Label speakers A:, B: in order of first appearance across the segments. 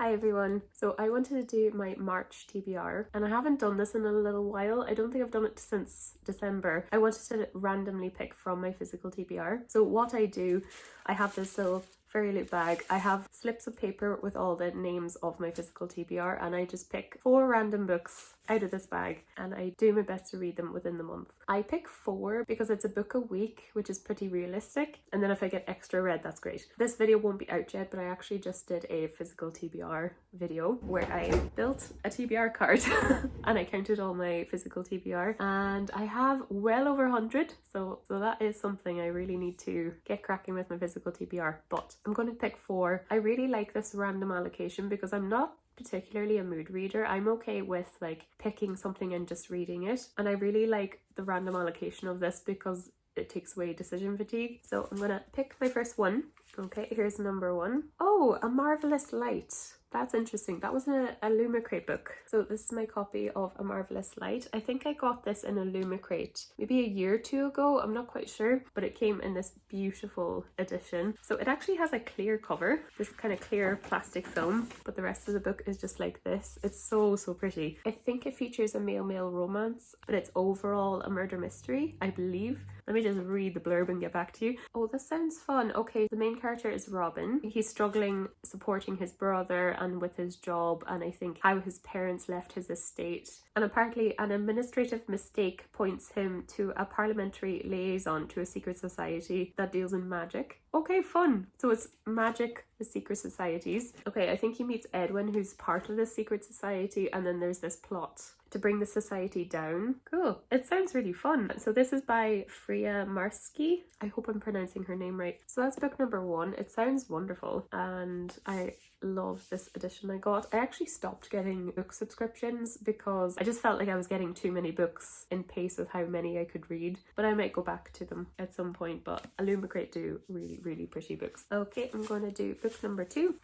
A: Hi everyone. So I wanted to do my March TBR and I haven't done this in a little while. I don't think I've done it since December. I wanted to randomly pick from my physical TBR. So what I do, I have this little fairy loot bag. I have slips of paper with all the names of my physical TBR and I just pick 4 random books out of this bag and I do my best to read them within the month. I pick 4 because it's a book a week, which is pretty realistic, and then if I get extra read, that's great. This video won't be out yet, but I actually just did a physical TBR video where I built a TBR card and I counted all my physical TBR and I have well over 100, so that is something. I really need to get cracking with my physical TBR, but I'm going to pick 4. I really like this random allocation because I'm not particularly a mood reader. I'm okay with like picking something and just reading it, and I really like the random allocation of this because it takes away decision fatigue. So I'm gonna pick my first one. Okay, here's number 1. Oh, A Marvelous Light. That's interesting. That was a Lumicrate book. So this is my copy of A Marvelous Light. I think I got this in a Lumicrate maybe a year or 2 ago. I'm not quite sure, but it came in this beautiful edition. So it actually has a clear cover, this kind of clear plastic film, but the rest of the book is just like this. It's so pretty. I think it features a male-male romance, but it's overall a murder mystery, I believe. Let me just read the blurb and get back to you. Oh, this sounds fun. Okay, the main character is Robin. He's struggling supporting his brother and with his job, and I think how his parents left his estate. And apparently an administrative mistake points him to a parliamentary liaison to a secret society that deals in magic. Okay, fun. So it's magic, the secret societies. Okay, I think he meets Edwin, who's part of this secret society, and then there's this plot to bring the society down. Cool. It sounds really fun. So this is by Freya Marsky. I hope I'm pronouncing her name right. So that's book number 1. It sounds wonderful and I love this edition I got. I actually stopped getting book subscriptions because I just felt like I was getting too many books in pace with how many I could read, but I might go back to them at some point. But Illumicrate do really pretty books. Okay, I'm going to do book number 2.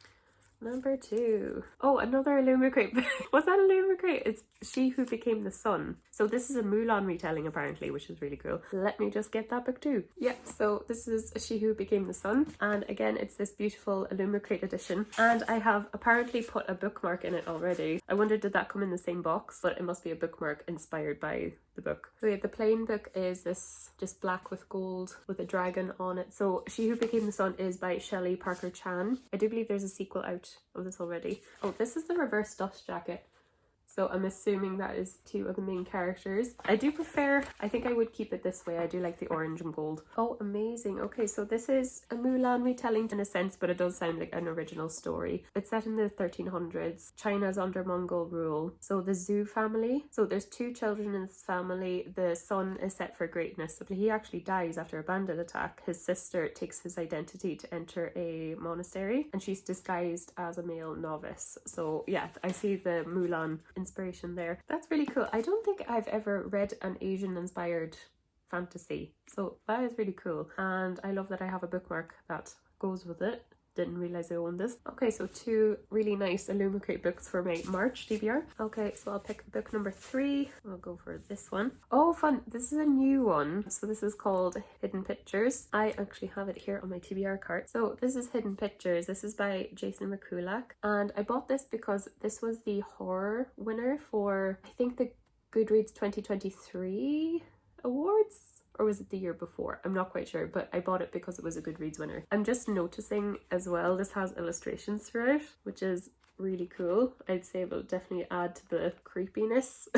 A: Number 2. Oh, another Illumicrate book. Was that Illumicrate? It's She Who Became the Sun. So this is a Mulan retelling apparently, which is really cool. Let me just get that book too. Yeah, so this is She Who Became the Sun. And again, it's this beautiful Illumicrate edition. And I have apparently put a bookmark in it already. I wondered, did that come in the same box? But it must be a bookmark inspired by the book. So yeah, the plain book is this just black with gold with a dragon on it. So She Who Became the Sun is by Shelley Parker Chan. I do believe there's a sequel out of this already. Oh, this is the reverse dust jacket. So I'm assuming that is 2 of the main characters. I do prefer, I think I would keep it this way. I do like the orange and gold. Oh, amazing. Okay, so this is a Mulan retelling in a sense, but it does sound like an original story. It's set in the 1300s. China's under Mongol rule. So the Zhou family. So there's 2 children in this family. The son is set for greatness. But he actually dies after a bandit attack. His sister takes his identity to enter a monastery and she's disguised as a male novice. So yeah, I see the Mulan inspiration there. That's really cool. I don't think I've ever read an Asian inspired fantasy, so that is really cool, and I love that I have a bookmark that goes with it. Didn't realize I owned this. Okay, so 2 really nice Illumicrate books for my March TBR. Okay, so I'll pick book number 3. I'll go for this one. Oh, fun. This is a new one. So this is called Hidden Pictures. I actually have it here on my TBR card. So this is Hidden Pictures. This is by Jason McCulloch. And I bought this because this was the horror winner for, I think, the Goodreads 2023 awards. Or was it the year before? I'm not quite sure, but I bought it because it was a Goodreads winner. I'm just noticing as well, this has illustrations throughout, which is really cool. I'd say it will definitely add to the creepiness.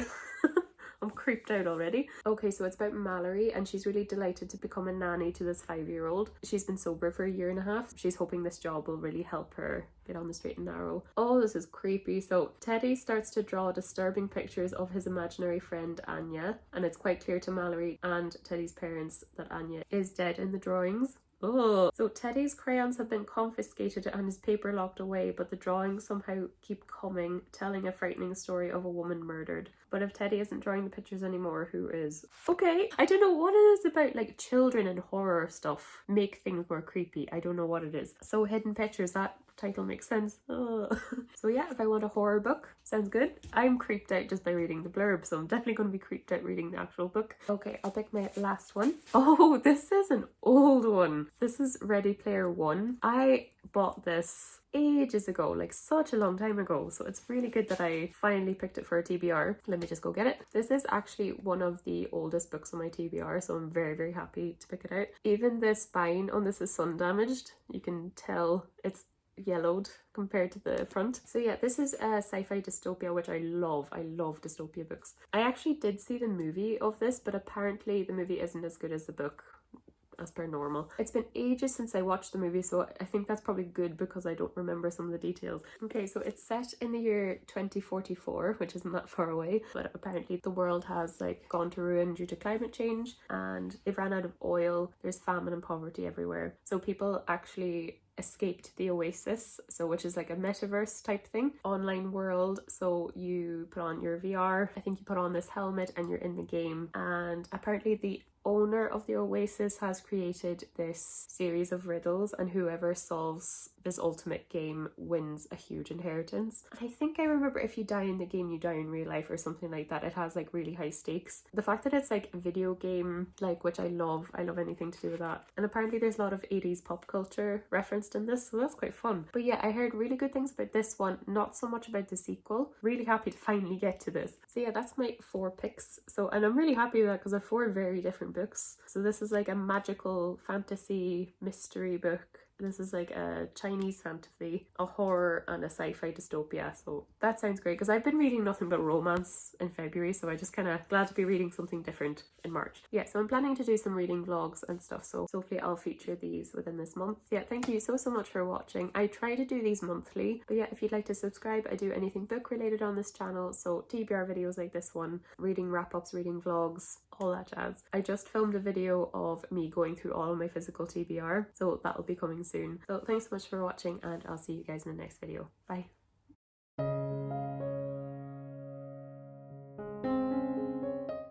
A: I'm creeped out already. Okay, so it's about Mallory and she's really delighted to become a nanny to this 5-year-old. She's been sober for a year and a half. She's hoping this job will really help her get on the straight and narrow. Oh, this is creepy. So Teddy starts to draw disturbing pictures of his imaginary friend Anya, and it's quite clear to Mallory and Teddy's parents that Anya is dead in the drawings. Oh, so Teddy's crayons have been confiscated and his paper locked away, but the drawings somehow keep coming, telling a frightening story of a woman murdered. But if Teddy isn't drawing the pictures anymore, who is? Okay, I don't know what it is about like children and horror stuff make things more creepy. I don't know what it is. So Hidden Pictures, that title makes sense. So yeah, if I want a horror book, sounds good. I'm creeped out just by reading the blurb, so I'm definitely going to be creeped out reading the actual book. Okay, I'll pick my last one. Oh, this is an old one. This is Ready Player One. I bought this ages ago, like such a long time ago, so it's really good that I finally picked it for a TBR. Let me just go get it. This is actually one of the oldest books on my TBR, so I'm very, very happy to pick it out. Even the spine on this is sun damaged. You can tell it's yellowed compared to the front. So yeah, this is a sci-fi dystopia, which I love. I love dystopia books. I actually did see the movie of this, but apparently the movie isn't as good as the book, as per normal. It's been ages since I watched the movie, so I think that's probably good because I don't remember some of the details. Okay, so it's set in the year 2044, which isn't that far away, but apparently the world has like gone to ruin due to climate change and they've ran out of oil. There's famine and poverty everywhere. So people actually escaped the oasis, so which is like a metaverse type thing, online world. So you put on your VR, I think you put on this helmet and you're in the game, and apparently the owner of the oasis has created this series of riddles, and whoever solves this ultimate game wins a huge inheritance. And I think I remember if you die in the game, you die in real life or something like that. It has like really high stakes. The fact that it's like a video game, like, which I love anything to do with that. And apparently there's a lot of 80s pop culture referenced in this, so that's quite fun. But yeah, I heard really good things about this one, not so much about the sequel. Really happy to finally get to this. So yeah, that's my 4 picks. So, and I'm really happy with that because they're 4 very different books. So this is like a magical fantasy mystery book. This is like a Chinese fantasy, a horror, and a sci-fi dystopia. So that sounds great because I've been reading nothing but romance in February, so I just kind of glad to be reading something different in March. Yeah, so I'm planning to do some reading vlogs and stuff, so hopefully I'll feature these within this month. Yeah, thank you so much for watching. I try to do these monthly, but yeah, if you'd like to subscribe, I do anything book related on this channel, so TBR videos like this one, reading wrap-ups, reading vlogs, all that jazz. I just filmed a video of me going through all of my physical TBR, so that'll be coming soon. So thanks so much for watching, and I'll see you guys in the next video. Bye.